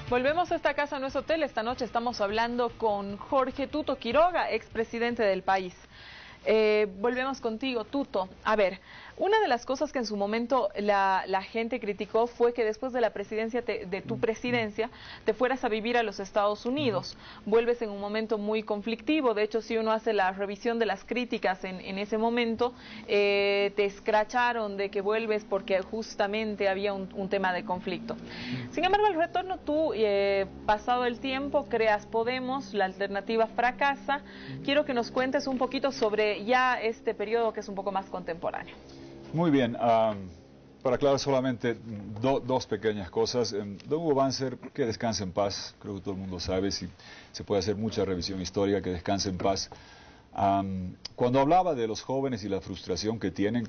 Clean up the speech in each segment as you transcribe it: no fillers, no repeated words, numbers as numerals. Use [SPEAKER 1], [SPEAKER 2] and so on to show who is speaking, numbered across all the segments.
[SPEAKER 1] Volvemos a esta casa, no es hotel. Esta noche estamos hablando con Jorge Tuto Quiroga, expresidente del país. Volvemos contigo, Tuto. A ver, una de las cosas que en su momento la gente criticó fue que después de la presidencia, de tu presidencia, te fueras a vivir a los Estados Unidos. Vuelves en un momento muy conflictivo. De hecho, si uno hace la revisión de las críticas en ese momento, te escracharon de que vuelves porque justamente había un tema de conflicto. Sin embargo, al retorno tú, pasado el tiempo, creas Podemos, la alternativa fracasa. Quiero que nos cuentes un poquito sobre ya este periodo que es un poco más contemporáneo.
[SPEAKER 2] Muy bien, para aclarar solamente dos pequeñas cosas. Don Hugo Banzer, que descanse en paz, creo que todo el mundo sabe, si se puede hacer mucha revisión histórica, que descanse en paz. Cuando hablaba de los jóvenes y la frustración que tienen,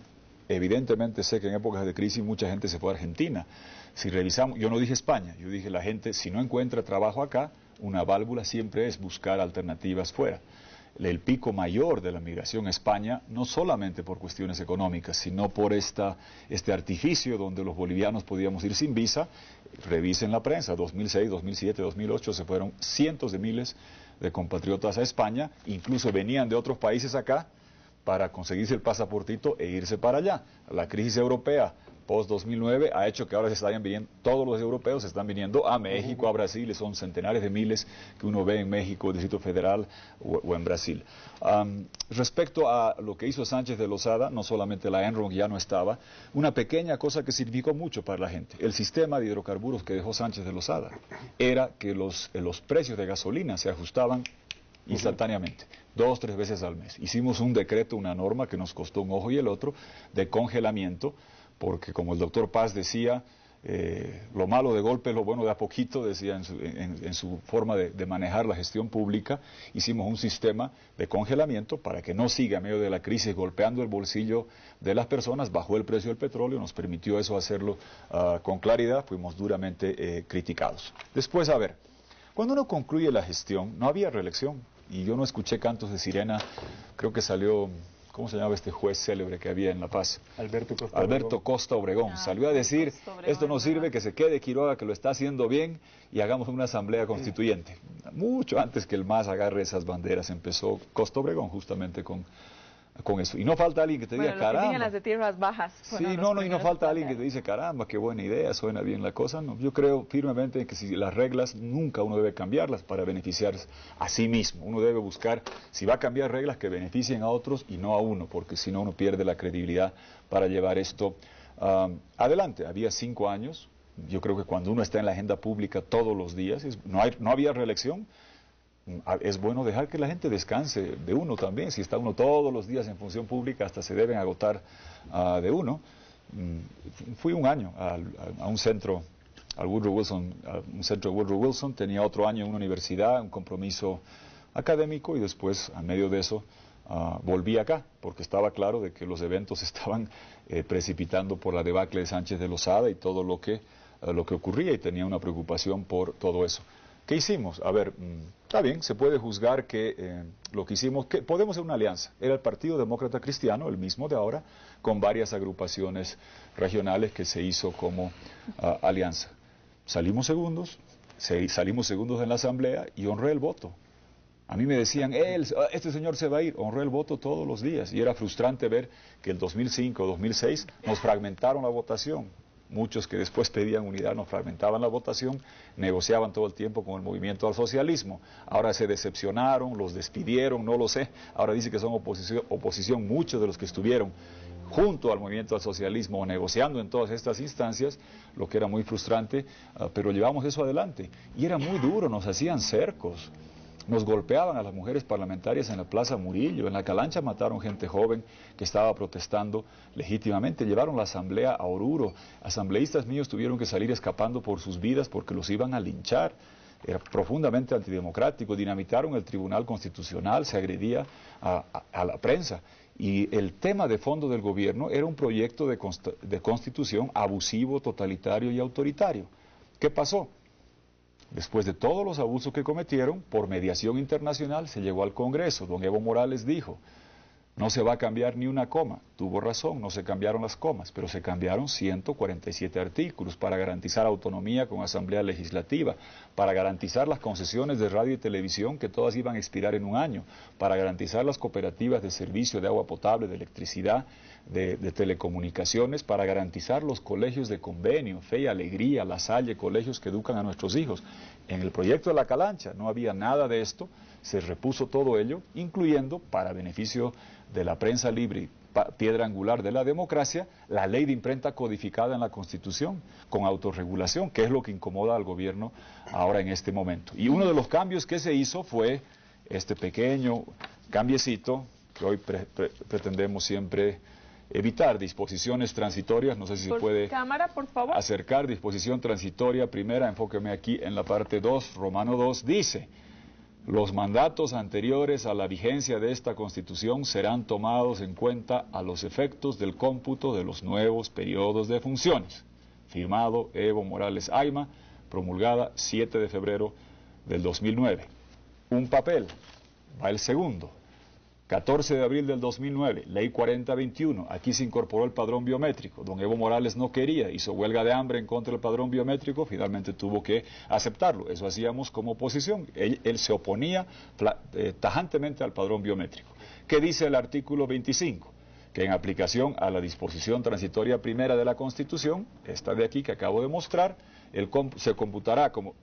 [SPEAKER 2] evidentemente sé que en épocas de crisis mucha gente se fue a Argentina. Si revisamos, yo no dije España, yo dije la gente, si no encuentra trabajo acá, una válvula siempre es buscar alternativas fuera. El pico mayor de la migración a España, no solamente por cuestiones económicas, sino por este artificio donde los bolivianos podíamos ir sin visa. Revisen la prensa, 2006, 2007, 2008 se fueron cientos de miles de compatriotas a España, incluso venían de otros países acá para conseguirse el pasaportito e irse para allá. La crisis europea post-2009 ha hecho que ahora se están viniendo, todos los europeos se están viniendo a México, a Brasil, y son centenares de miles que uno ve en México, Distrito Federal o en Brasil. Respecto a lo que hizo Sánchez de Lozada, no solamente la Enron ya no estaba, una pequeña cosa que significó mucho para la gente. El sistema de hidrocarburos que dejó Sánchez de Lozada era que los precios de gasolina se ajustaban instantáneamente, 2 o 3 veces al mes. Hicimos un decreto, una norma que nos costó un ojo y el otro, de congelamiento, porque como el doctor Paz decía, lo malo de golpe es lo bueno de a poquito, decía en su forma de manejar la gestión pública. Hicimos un sistema de congelamiento para que no siga en medio de la crisis golpeando el bolsillo de las personas. Bajó el precio del petróleo, nos permitió eso hacerlo con claridad, fuimos duramente criticados. Después, a ver, cuando uno concluye la gestión, no había reelección, y yo no escuché cantos de sirena. Creo que salió, ¿cómo se llamaba este juez célebre que había en La Paz? Alberto Costa Obregón. Salió a decir, esto no sirve, que se quede Quiroga, que lo está haciendo bien, y hagamos una asamblea constituyente. Mucho antes que el MAS agarre esas banderas, empezó Costa Obregón justamente con eso. Y no falta alguien que te diga, caramba.
[SPEAKER 1] Las de tierras bajas.
[SPEAKER 2] Sí, y no falta alguien que te dice, caramba, qué buena idea, suena bien la cosa. No, yo creo firmemente que si las reglas nunca uno debe cambiarlas para beneficiar a sí mismo. Uno debe buscar, si va a cambiar reglas, que beneficien a otros y no a uno, porque si no uno pierde la credibilidad para llevar esto adelante. Había 5 años, yo creo que cuando uno está en la agenda pública todos los días, no había reelección. Es bueno dejar que la gente descanse de uno también. Si está uno todos los días en función pública, hasta se deben agotar de uno. Fui un año a un centro, al Woodrow Wilson, un centro de Woodrow Wilson. Tenía otro año en una universidad, un compromiso académico, y después, a medio de eso, volví acá, porque estaba claro de que los eventos estaban precipitando por la debacle de Sánchez de Lozada y todo lo que ocurría, y tenía una preocupación por todo eso. ¿Qué hicimos? A ver, está bien, se puede juzgar que lo que hicimos, que podemos hacer una alianza. Era el Partido Demócrata Cristiano, el mismo de ahora, con varias agrupaciones regionales que se hizo como alianza. Salimos segundos en la asamblea y honré el voto. A mí me decían, este señor se va a ir, honré el voto todos los días. Y era frustrante ver que el 2005, 2006 nos fragmentaron la votación. Muchos que después pedían unidad nos fragmentaban la votación, negociaban todo el tiempo con el movimiento al socialismo. Ahora se decepcionaron, los despidieron, no lo sé. Ahora dice que son oposición. Muchos de los que estuvieron junto al movimiento al socialismo negociando en todas estas instancias, lo que era muy frustrante, pero llevamos eso adelante. Y era muy duro, nos hacían cercos. Nos golpeaban a las mujeres parlamentarias en la Plaza Murillo, en la Calancha mataron gente joven que estaba protestando legítimamente, llevaron la asamblea a Oruro, asambleístas míos tuvieron que salir escapando por sus vidas porque los iban a linchar. Era profundamente antidemocrático, dinamitaron el Tribunal Constitucional, se agredía a la prensa. Y el tema de fondo del gobierno era un proyecto de constitución abusivo, totalitario y autoritario. ¿Qué pasó? Después de todos los abusos que cometieron, por mediación internacional se llegó al Congreso. Don Evo Morales dijo, No se va a cambiar ni una coma. Tuvo razón, no se cambiaron las comas, pero se cambiaron 147 artículos para garantizar autonomía con Asamblea Legislativa, para garantizar las concesiones de radio y televisión que todas iban a expirar en un año, para garantizar las cooperativas de servicio de agua potable, de electricidad, de telecomunicaciones, para garantizar los colegios de convenio, Fe y Alegría, La Salle, colegios que educan a nuestros hijos. En el proyecto de la Calancha no había nada de esto, se repuso todo ello, incluyendo, para beneficio de la prensa libre, piedra angular de la democracia, la ley de imprenta codificada en la Constitución, con autorregulación, que es lo que incomoda al gobierno ahora en este momento. Y uno de los cambios que se hizo fue este pequeño cambiecito, que hoy pretendemos siempre evitar, disposiciones transitorias, no sé si se puede
[SPEAKER 1] cámara, por favor.
[SPEAKER 2] Acercar, disposición transitoria, primera, enfóqueme aquí en la parte 2, Romano 2, dice: los mandatos anteriores a la vigencia de esta Constitución serán tomados en cuenta a los efectos del cómputo de los nuevos periodos de funciones. Firmado Evo Morales Ayma, promulgada 7 de febrero del 2009. Un papel, va el segundo. 14 de abril del 2009, Ley 4021, aquí se incorporó el padrón biométrico. Don Evo Morales no quería, hizo huelga de hambre en contra del padrón biométrico, finalmente tuvo que aceptarlo. Eso hacíamos como oposición. Él se oponía tajantemente al padrón biométrico. ¿Qué dice el artículo 25? Que en aplicación a la disposición transitoria primera de la Constitución, esta de aquí que acabo de mostrar, se computará como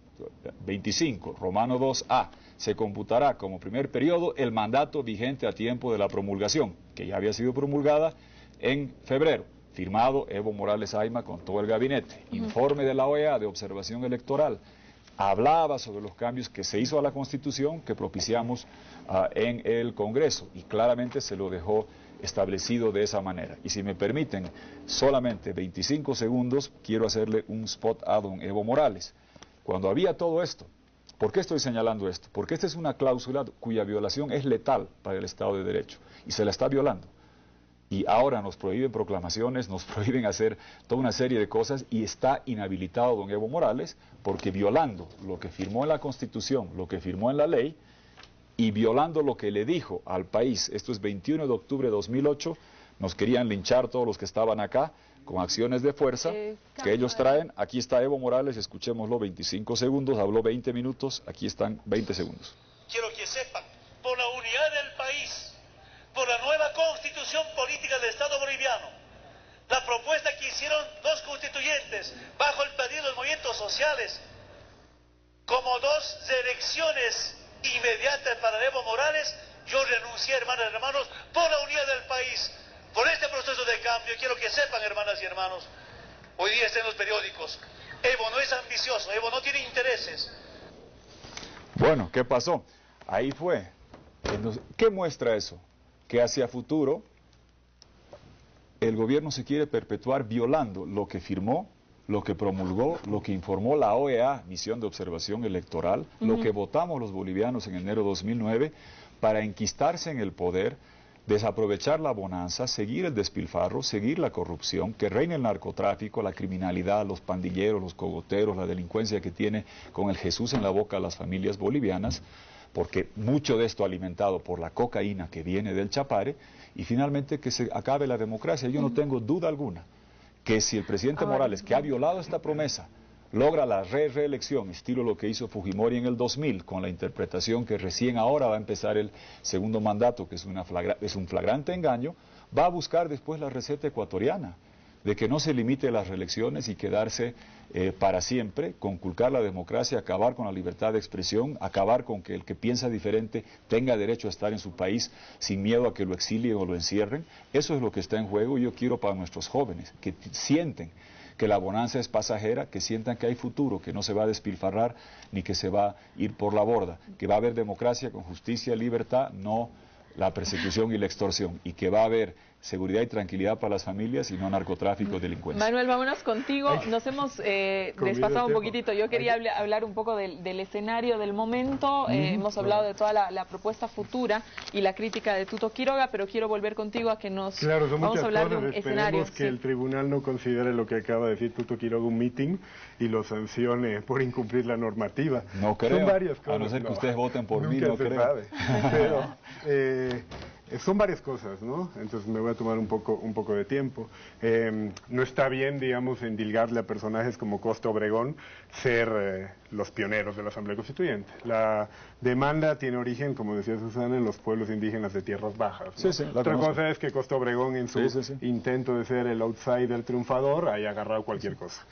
[SPEAKER 2] 25, Romano 2A, se computará como primer periodo el mandato vigente a tiempo de la promulgación, que ya había sido promulgada en febrero, firmado Evo Morales Ayma con todo el gabinete. Informe de la OEA de observación electoral, hablaba sobre los cambios que se hizo a la Constitución que propiciamos en el Congreso, y claramente se lo dejó establecido de esa manera. Y si me permiten solamente 25 segundos, quiero hacerle un spot a don Evo Morales. Cuando había todo esto, ¿por qué estoy señalando esto? Porque esta es una cláusula cuya violación es letal para el Estado de Derecho, y se la está violando. Y ahora nos prohíben proclamaciones, nos prohíben hacer toda una serie de cosas, y está inhabilitado don Evo Morales porque violando lo que firmó en la Constitución, lo que firmó en la ley, y violando lo que le dijo al país. Esto es 21 de octubre de 2008, nos querían linchar todos los que estaban acá con acciones de fuerza que ellos traen. Aquí está Evo Morales, escuchémoslo, 25 segundos, habló 20 minutos, aquí están 20 segundos.
[SPEAKER 3] Quiero que sepan, por la unidad del país, por la nueva constitución política del Estado boliviano, la propuesta que hicieron dos constituyentes bajo el pedido de los movimientos sociales, como dos elecciones inmediatas para Evo Morales, yo renuncié, hermanas y hermanos, por la unidad del país, por este proceso de cambio. Quiero que sepan, hermanas y hermanos, hoy día está en los periódicos, Evo no es ambicioso, Evo no tiene intereses.
[SPEAKER 2] Bueno, ¿qué pasó? Ahí fue. ¿Qué muestra eso? Que hacia futuro el gobierno se quiere perpetuar violando lo que firmó, lo que promulgó, lo que informó la OEA, Misión de Observación Electoral, lo que votamos los bolivianos en enero de 2009, para enquistarse en el poder, desaprovechar la bonanza, seguir el despilfarro, seguir la corrupción, que reine el narcotráfico, la criminalidad, los pandilleros, los cogoteros, la delincuencia que tiene con el Jesús en la boca a las familias bolivianas, porque mucho de esto alimentado por la cocaína que viene del Chapare, y finalmente que se acabe la democracia. Yo no tengo duda alguna que si el presidente Morales, que ha violado esta promesa, logra la reelección, estilo lo que hizo Fujimori en el 2000, con la interpretación que recién ahora va a empezar el segundo mandato, que es un flagrante engaño, va a buscar después la receta ecuatoriana, de que no se limite las reelecciones y quedarse para siempre, conculcar la democracia, acabar con la libertad de expresión, acabar con que el que piensa diferente tenga derecho a estar en su país sin miedo a que lo exilien o lo encierren. Eso es lo que está en juego, y yo quiero para nuestros jóvenes, que sienten que la bonanza es pasajera, que sientan que hay futuro, que no se va a despilfarrar ni que se va a ir por la borda, que va a haber democracia con justicia y libertad, no la persecución y la extorsión, y que va a haber seguridad y tranquilidad para las familias y no narcotráfico y delincuencia.
[SPEAKER 1] Manuel, vámonos contigo. Nos hemos desfasado un poquitito. Yo quería hablar un poco del escenario del momento. Hemos hablado de toda la propuesta futura y la crítica de Tuto Quiroga, pero quiero volver contigo a que nos vamos a hablar de un escenario.
[SPEAKER 4] Esperemos que el tribunal no considere lo que acaba de decir Tuto Quiroga un meeting y lo sancione por incumplir la normativa.
[SPEAKER 2] No creo,
[SPEAKER 4] son varias cosas,
[SPEAKER 2] a no ser que ustedes voten por mí, no
[SPEAKER 4] se
[SPEAKER 2] creo.
[SPEAKER 4] Sabe. Pero Son varias cosas, ¿no? Entonces me voy a tomar un poco de tiempo. No está bien, digamos, endilgarle a personajes como Costa Obregón ser los pioneros de la Asamblea Constituyente. La demanda tiene origen, como decía Susana, en los pueblos indígenas de tierras bajas, ¿no?
[SPEAKER 2] Sí, sí,
[SPEAKER 4] Otra cosa es que Costa Obregón, en su intento de ser el outsider triunfador, haya agarrado cualquier cosa.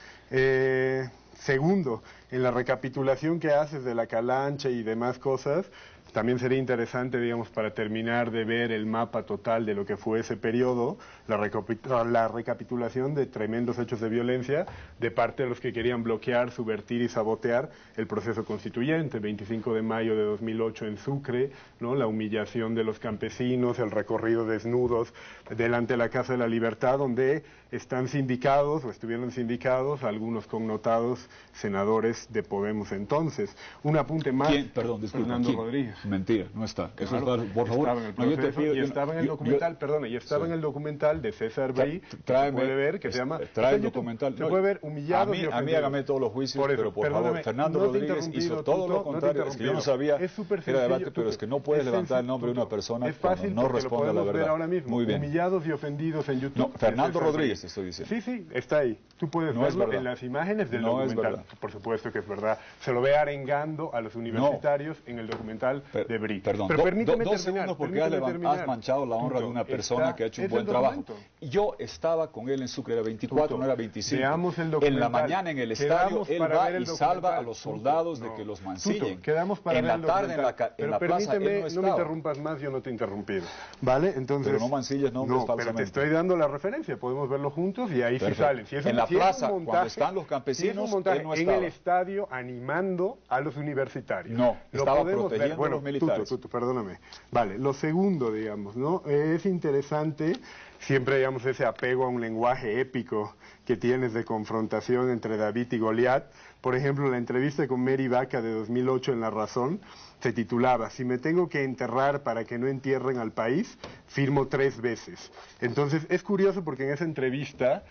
[SPEAKER 4] Segundo, en la recapitulación que haces de la Calancha y demás cosas, también sería interesante, digamos, para terminar de ver el mapa total de lo que fue ese periodo, la recapitulación de tremendos hechos de violencia de parte de los que querían bloquear, subvertir y sabotear el proceso constituyente. 25 de mayo de 2008 en Sucre, ¿no? La humillación de los campesinos, el recorrido desnudos delante de la Casa de la Libertad, donde están sindicados o estuvieron sindicados algunos connotados senadores de Podemos entonces. Un apunte más.
[SPEAKER 2] ¿Quién? Perdón, disculpa.
[SPEAKER 4] Fernando Rodríguez.
[SPEAKER 2] Mentira, no está. Eso
[SPEAKER 4] Claro,
[SPEAKER 2] está, por favor.
[SPEAKER 4] Estaba en el proceso,
[SPEAKER 2] yo te pido,
[SPEAKER 4] y estaba en el documental, perdona, y estaba en el documental de César Brí, que se puede ver, que se llama...
[SPEAKER 2] Trae el documental.
[SPEAKER 4] Se puede ver Humillados y Ofendidos.
[SPEAKER 2] A mí hágame todos los juicios, pero por favor, Fernando Rodríguez hizo todo lo contrario. Es que yo no sabía que era debate, pero es que no puedes levantar el nombre de una persona cuando no responde a la verdad.
[SPEAKER 4] Ahora mismo.
[SPEAKER 2] Muy bien.
[SPEAKER 4] Humillados y Ofendidos en YouTube.
[SPEAKER 2] No, Fernando Rodríguez te estoy diciendo.
[SPEAKER 4] Sí, está ahí. Tú puedes verlo en las imágenes del documental. Por supuesto que es verdad. Se lo ve arengando a los universitarios en el documental de Brí.
[SPEAKER 2] Perdón,
[SPEAKER 4] pero permíteme
[SPEAKER 2] dos segundos porque has manchado la honra de una persona que ha hecho un buen trabajo. Yo estaba con él en Sucre, era 24, no era 25.
[SPEAKER 4] Veamos el documental.
[SPEAKER 2] En la mañana en el estadio, él va y salva a los soldados de que los mancillen.
[SPEAKER 4] Quedamos para
[SPEAKER 2] en la tarde en la plaza, él no estaba.
[SPEAKER 4] No me interrumpas más, yo no te he interrumpido. ¿Vale? Entonces,
[SPEAKER 2] pero no mancilles nombres falsamente.
[SPEAKER 4] Pero te estoy dando la referencia, podemos verlo juntos y ahí sí sale. Si es
[SPEAKER 2] en la plaza, cuando están los campesinos, él no estaba.
[SPEAKER 4] En el estadio animando a los universitarios.
[SPEAKER 2] No, estaba protegiendo a los militares.
[SPEAKER 4] Perdóname. Vale, lo segundo, digamos, ¿no? Es interesante, siempre, digamos, ese apego a un lenguaje épico que tienes de confrontación entre David y Goliat. Por ejemplo, la entrevista con Mary Vaca de 2008 en La Razón se titulaba "Si me tengo que enterrar para que no entierren al país, firmo 3 veces". Entonces, es curioso porque en esa entrevista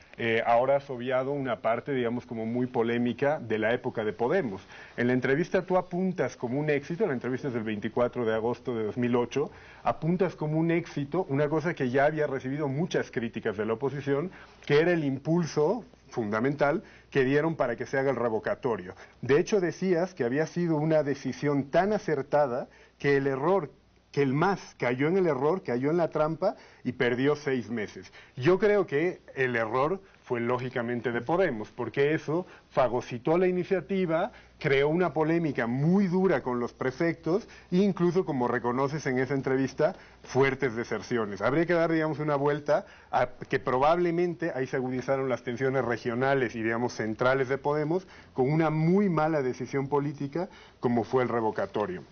[SPEAKER 4] ahora has obviado una parte, digamos, como muy polémica de la época de Podemos. En la entrevista tú apuntas como un éxito, la entrevista es del 24 de agosto de 2008, apuntas como un éxito una cosa que ya había recibido muchas críticas de la oposición, que era el impulso fundamental que dieron para que se haga el revocatorio. De hecho, decías que había sido una decisión tan acertada que el MAS cayó en el error, cayó en la trampa y perdió 6 meses. Yo creo que el error fue lógicamente de Podemos, porque eso fagocitó la iniciativa, creó una polémica muy dura con los prefectos e incluso, como reconoces en esa entrevista, fuertes deserciones. Habría que dar, digamos, una vuelta a que probablemente ahí se agudizaron las tensiones regionales y, digamos, centrales de Podemos con una muy mala decisión política como fue el revocatorio.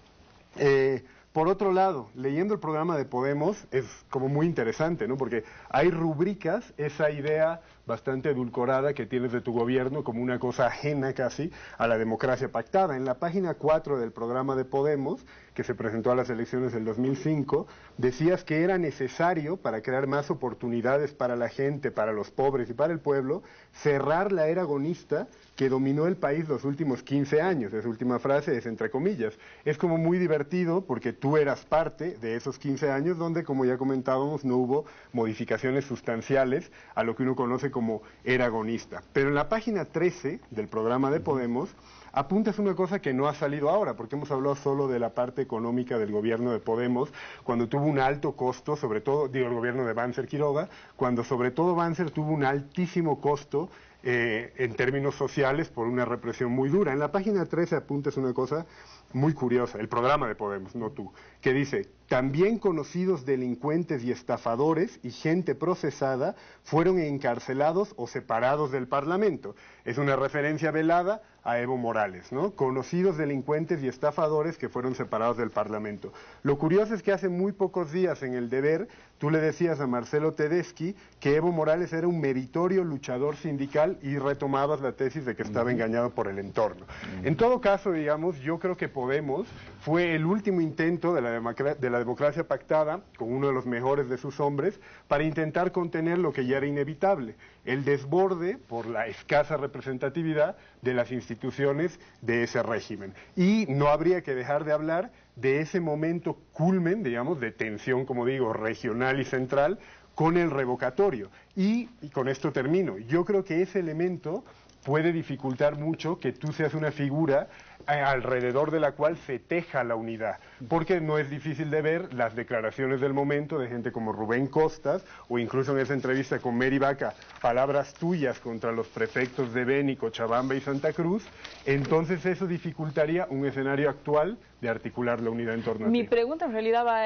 [SPEAKER 4] Por otro lado, leyendo el programa de Podemos es como muy interesante, ¿no? Porque ahí rubricas esa idea bastante edulcorada que tienes de tu gobierno como una cosa ajena casi a la democracia pactada. En la página 4 del programa de Podemos, que se presentó a las elecciones del 2005, decías que era necesario, para crear más oportunidades para la gente, para los pobres y para el pueblo, cerrar la era gonista que dominó el país los últimos 15 años. Esa última frase es entre comillas. Es como muy divertido porque tú eras parte de esos 15 años donde, como ya comentábamos, no hubo modificaciones sustanciales a lo que uno conoce como era gonista. Pero en la página 13 del programa de Podemos apuntas una cosa que no ha salido ahora, porque hemos hablado solo de la parte económica del gobierno de Podemos, cuando tuvo un alto costo, sobre todo, el gobierno de Banzer Quiroga, cuando sobre todo Banzer tuvo un altísimo costo en términos sociales por una represión muy dura. En la página 13 apuntas una cosa muy curiosa, el programa de Podemos, no tú, que dice: también conocidos delincuentes y estafadores y gente procesada fueron encarcelados o separados del Parlamento. Es una referencia velada a Evo Morales, ¿no? Conocidos delincuentes y estafadores que fueron separados del Parlamento. Lo curioso es que hace muy pocos días en El Deber tú le decías a Marcelo Tedeschi que Evo Morales era un meritorio luchador sindical y retomabas la tesis de que estaba engañado por el entorno. En todo caso, digamos, yo creo que Podemos fue el último intento de la democracia pactada, con uno de los mejores de sus hombres, para intentar contener lo que ya era inevitable, el desborde por la escasa representatividad de las instituciones de ese régimen. Y no habría que dejar de hablar de ese momento culmen, digamos, de tensión, como digo, regional y central, con el revocatorio. Y con esto termino. Yo creo que ese elemento puede dificultar mucho que tú seas una figura alrededor de la cual se teja la unidad, porque no es difícil de ver las declaraciones del momento de gente como Rubén Costas, o incluso en esa entrevista con Mary Vaca, palabras tuyas contra los prefectos de Beni, Cochabamba y Santa Cruz. Entonces eso dificultaría un escenario actual de articular la unidad en torno a ti.
[SPEAKER 1] Mi pregunta en realidad va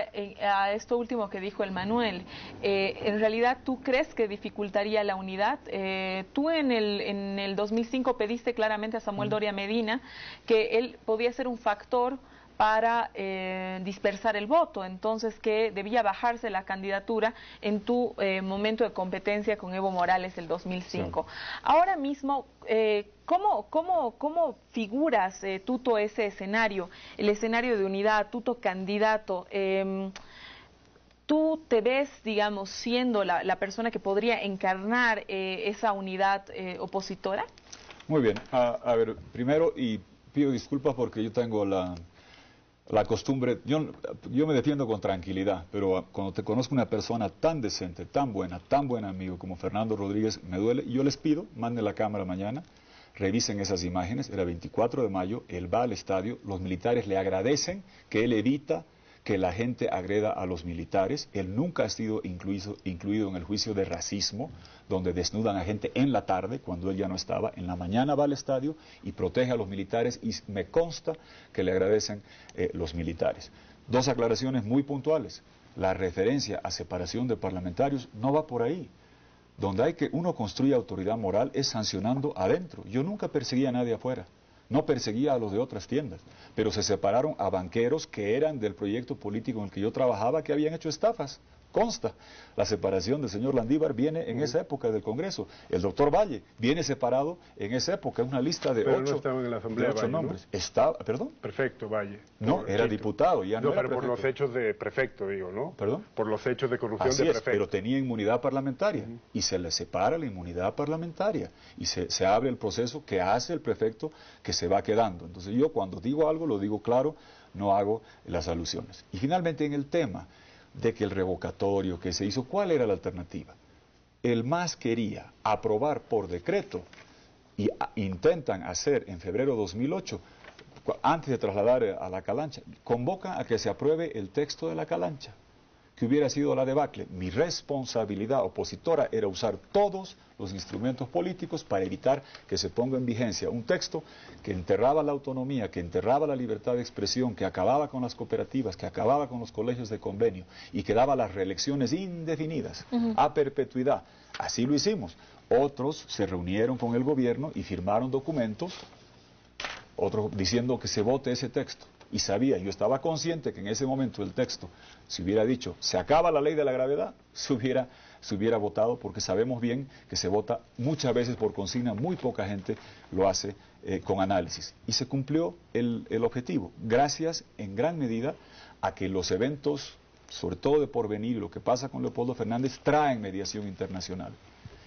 [SPEAKER 1] a esto último que dijo el Manuel. En realidad, ¿tú crees que dificultaría la unidad? Tú en el 2005 pediste claramente a Samuel Doria Medina que él podía ser un factor para dispersar el voto, entonces que debía bajarse la candidatura en tu momento de competencia con Evo Morales el 2005. Sí. Ahora mismo, ¿cómo figuras, Tuto, ese escenario, el escenario de unidad, Tuto candidato? ¿Tú te ves, digamos, siendo la persona que podría encarnar esa unidad opositora?
[SPEAKER 2] Muy bien. A ver, primero, y pido disculpas porque yo tengo la costumbre, yo me defiendo con tranquilidad, pero cuando te conozco una persona tan decente, tan buen amigo como Fernando Rodríguez, me duele. Yo les pido, manden la cámara mañana, revisen esas imágenes. Era 24 de mayo, él va al estadio, los militares le agradecen que él evita que la gente agreda a los militares. Él nunca ha sido incluido en el juicio de racismo, donde desnudan a gente en la tarde, cuando él ya no estaba. En la mañana va al estadio y protege a los militares, y me consta que le agradecen los militares. Dos aclaraciones muy puntuales. La referencia a separación de parlamentarios no va por ahí. Donde hay que uno construye autoridad moral es sancionando adentro. Yo nunca perseguía a nadie afuera. No perseguía a los de otras tiendas, pero se separaron a banqueros que eran del proyecto político en el que yo trabajaba, que habían hecho estafas. Consta, la separación del señor Landívar viene en esa época del Congreso. El doctor Valle viene separado en esa época, una lista de
[SPEAKER 4] pero
[SPEAKER 2] 8,
[SPEAKER 4] no estaba en la Asamblea
[SPEAKER 2] de 8
[SPEAKER 4] Valle,
[SPEAKER 2] nombres.
[SPEAKER 4] ¿no?
[SPEAKER 2] Estaba, ¿perdón?
[SPEAKER 4] Prefecto Valle.
[SPEAKER 2] No, era diputado, ya no,
[SPEAKER 4] no
[SPEAKER 2] era
[SPEAKER 4] pero
[SPEAKER 2] prefecto.
[SPEAKER 4] por los hechos de prefecto, digo, ¿no?
[SPEAKER 2] ¿Perdón?
[SPEAKER 4] Por los hechos de corrupción
[SPEAKER 2] Así
[SPEAKER 4] de
[SPEAKER 2] es,
[SPEAKER 4] prefecto.
[SPEAKER 2] pero tenía inmunidad parlamentaria, y se le separa la inmunidad parlamentaria, y se abre el proceso que hace el prefecto, que se va quedando. Entonces yo cuando digo algo, lo digo claro, no hago las alusiones. Y finalmente en el tema de que el revocatorio que se hizo, ¿cuál era la alternativa? El MAS quería aprobar por decreto, y intentan hacer en febrero de 2008, antes de trasladar a la Calancha, convocan a que se apruebe el texto de la Calancha, que hubiera sido la debacle. Mi responsabilidad opositora era usar todos los instrumentos políticos para evitar que se ponga en vigencia un texto que enterraba la autonomía, que enterraba la libertad de expresión, que acababa con las cooperativas, que acababa con los colegios de convenio y que daba las reelecciones indefinidas a perpetuidad. Así lo hicimos. Otros se reunieron con el gobierno y firmaron documentos, otros diciendo que se vote ese texto. Y yo estaba consciente que en ese momento el texto, si hubiera dicho, se acaba la ley de la gravedad, se hubiera votado, porque sabemos bien que se vota muchas veces por consigna, muy poca gente lo hace con análisis. Y se cumplió el objetivo, gracias en gran medida a que los eventos, sobre todo de porvenir, lo que pasa con Leopoldo Fernández, traen mediación internacional.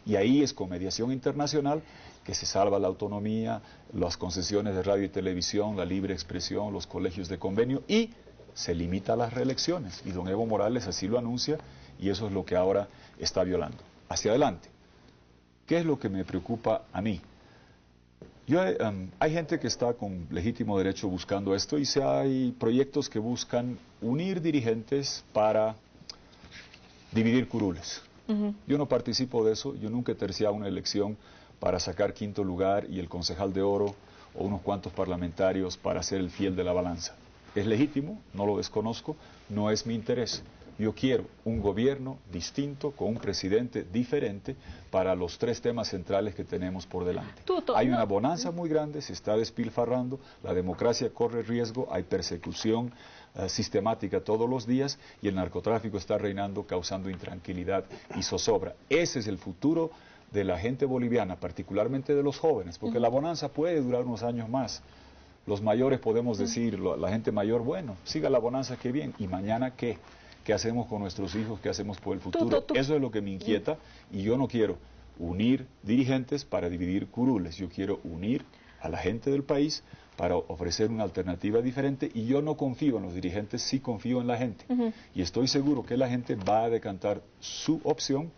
[SPEAKER 2] Y ahí es con mediación internacional que se salva la autonomía, las concesiones de radio y televisión, la libre expresión, los colegios de convenio, y se limita a las reelecciones. Y don Evo Morales así lo anuncia, y eso es lo que ahora está violando. Hacia adelante, ¿qué es lo que me preocupa a mí? Hay gente que está con legítimo derecho buscando esto, y hay proyectos que buscan unir dirigentes para dividir curules. Yo no participo de eso, yo nunca he terciado una elección para sacar quinto lugar y el concejal de oro o unos cuantos parlamentarios para ser el fiel de la balanza. Es legítimo, no lo desconozco, no es mi interés. Yo quiero un gobierno distinto, con un presidente diferente para los 3 temas centrales que tenemos por delante. Hay una bonanza muy grande, se está despilfarrando, la democracia corre riesgo, hay persecución sistemática todos los días, y el narcotráfico está reinando, causando intranquilidad y zozobra. Ese es el futuro de la gente boliviana, particularmente de los jóvenes, porque la bonanza puede durar unos años más. Los mayores podemos decir, la gente mayor, bueno, siga la bonanza, qué bien, y mañana qué. ¿Qué hacemos con nuestros hijos? ¿Qué hacemos por el futuro? Eso es lo que me inquieta, y yo no quiero unir dirigentes para dividir curules. Yo quiero unir a la gente del país para ofrecer una alternativa diferente, y yo no confío en los dirigentes, sí confío en la gente. Y estoy seguro que la gente va a decantar su opción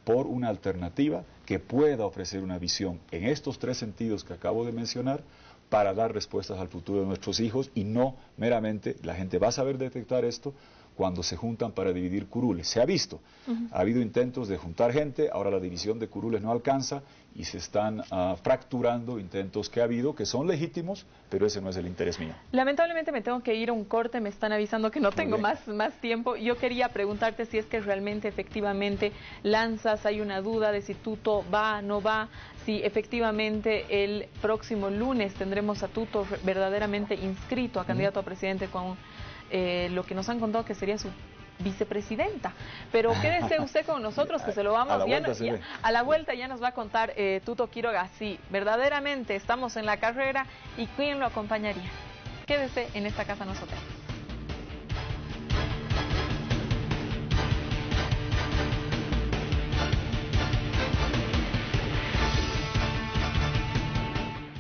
[SPEAKER 2] por una alternativa que pueda ofrecer una visión en estos 3 sentidos que acabo de mencionar, para dar respuestas al futuro de nuestros hijos, y no meramente, la gente va a saber detectar esto cuando se juntan para dividir curules. Se ha visto, ha habido intentos de juntar gente, ahora la división de curules no alcanza y se están fracturando intentos que ha habido, que son legítimos, pero ese no es el interés mío.
[SPEAKER 1] Lamentablemente me tengo que ir a un corte, me están avisando que no tengo más tiempo. Yo quería preguntarte si es que realmente, efectivamente, lanzas, hay una duda de si Tuto va, no va, si efectivamente el próximo lunes tendremos a Tuto verdaderamente inscrito a candidato a presidente con lo que nos han contado que sería su vicepresidenta. Pero quédese usted con nosotros, que se lo vamos a la vuelta ya nos va a contar Tuto Quiroga si verdaderamente estamos en la carrera y quién lo acompañaría. Quédese en esta casa nosotros.